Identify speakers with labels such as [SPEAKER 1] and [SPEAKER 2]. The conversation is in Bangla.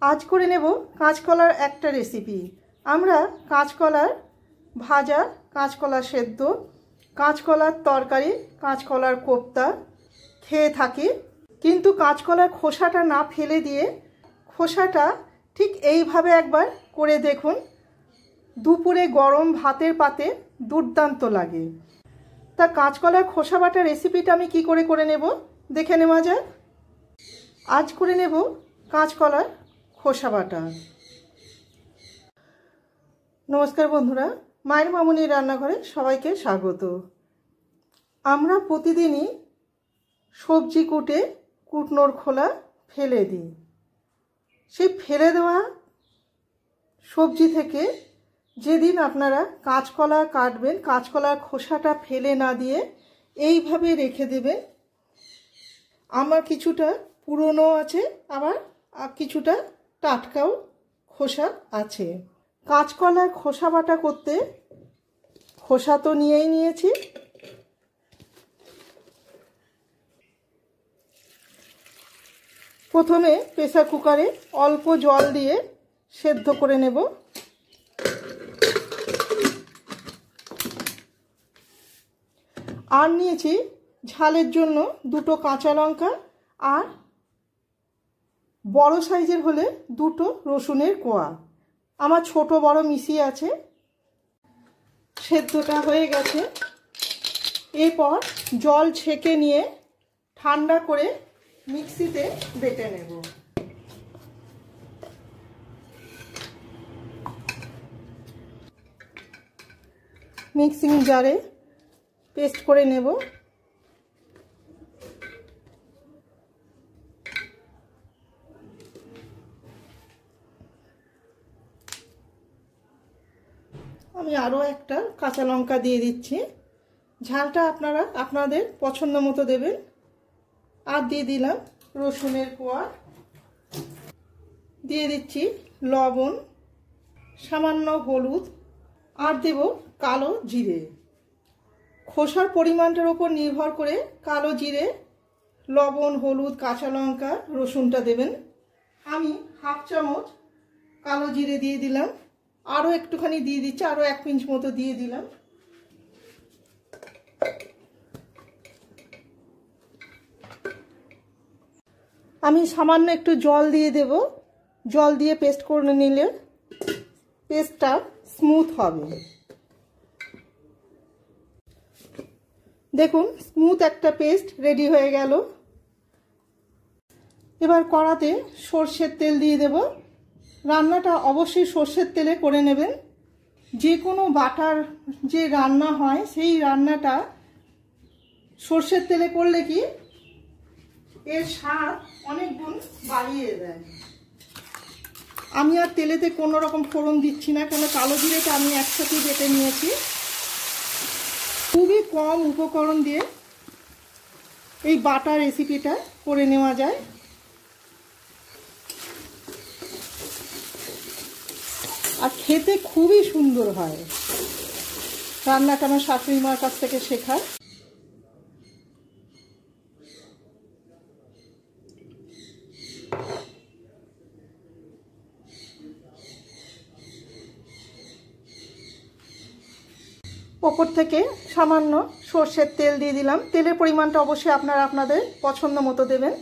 [SPEAKER 1] আজ করে নেব কাঁচকলার একটা রেসিপি। আমরা কাঁচকলার ভাজা, কাঁচকলা সেদ্ধ, কাঁচকলার তরকারি, কাঁচকলার কোপ্তা খেয়ে থাকি, কিন্তু কাঁচকলার খোসাটা না ফেলে দিয়ে খোসাটা ঠিক এইভাবে একবার করে দেখুন। দুপুরে গরম ভাতের পাতে দুর্দান্ত লাগে। তা কাঁচকলার খোসা বাটা রেসিপিটা আমি কি করে নেব দেখে নেওয়া যাক। আজ করে নেব কাঁচকলার খোসা বাটা। নমস্কার বন্ধুরা, মায়ের মামুনির রান্নাঘরে সবাইকে স্বাগত। আমরা প্রতিদিনই সবজি কুটনোর খোলা ফেলে দিই। সেই ফেলে দেওয়া সবজি থেকে যেদিন আপনারা কাঁচকলা কাটবেন, কাঁচকলার খোসাটা ফেলে না দিয়ে এইভাবে রেখে দেবেন। আমার কিছুটা পুরনো আছে, আবার কিছুটা টাটকাও খোসা আছে। কাঁচকলার খোসা বাটা করতে খোসা তো নিয়েই নিয়েছি। প্রথমে প্রেসার কুকারে অল্প জল দিয়ে সেদ্ধ করে নেব। আর নিয়েছি ঝালের জন্য দুটো কাঁচা লঙ্কা, আর বড় সাইজের হলে দুটো রসুনের কোয়া। আমার ছোট বড় মিশিয়ে আছে। সেদ্ধটা হয়ে গেছে। এরপর জল ছেঁকে নিয়ে ঠান্ডা করে মিক্সিতে বেটে নেব। মিক্সিং জারে পেস্ট করে নেব। আমি আরও একটা কাঁচা লঙ্কা দিয়ে দিচ্ছি। ঝালটা আপনারা আপনাদের পছন্দ মতো দেবেন। আর দিয়ে দিলাম রসুনের কোয়া, দিয়ে দিচ্ছি লবণ, সামান্য হলুদ, আর দেব কালো জিরে। খোসার পরিমাণটার উপর নির্ভর করে কালো জিরে, লবণ, হলুদ, কাঁচা লঙ্কা, রসুনটা দেবেন। আমি হাফ চামচ কালো জিরে দিয়ে দিলাম, আরও একটুখানি দিয়ে দিচ্ছি, আরও 1 পিঞ্চ মতো দিয়ে দিলাম। আমি সামান্য একটু জল দিয়ে দেব। জল দিয়ে পেস্ট করে নিলে পেস্টটা স্মুথ হবে। দেখুন, স্মুথ একটা পেস্ট রেডি হয়ে গেল। এবার কড়াতে সর্ষের তেল দিয়ে দেব। রান্নাটা অবশ্যই সর্ষের তেলে করে নেবেন। যে কোনো বাটার যে রান্না হয় সেই রান্নাটা সর্ষের তেলে করলে কি এর স্বাদ অনেক গুণ বাড়িয়ে দেয়। আমি আর তেলেতে কোনো রকম ফোড়ন দিচ্ছি না, কেন কালো জিরেটা আমি একসাথে বেটে নিয়েছি। খুবই কম উপকরণ দিয়ে এই বাটা রেসিপিটা করে নেওয়া যায়। আর খেতে খুবই সুন্দর হয়। রান্নাটা আমার শাশুড়ি মার কাছ থেকে শেখা। ওপর থেকে সামান্য সর্ষের তেল দিয়ে দিলাম। তেলের পরিমাণটা অবশ্যই আপনারা আপনাদের পছন্দ মতো দেবেন।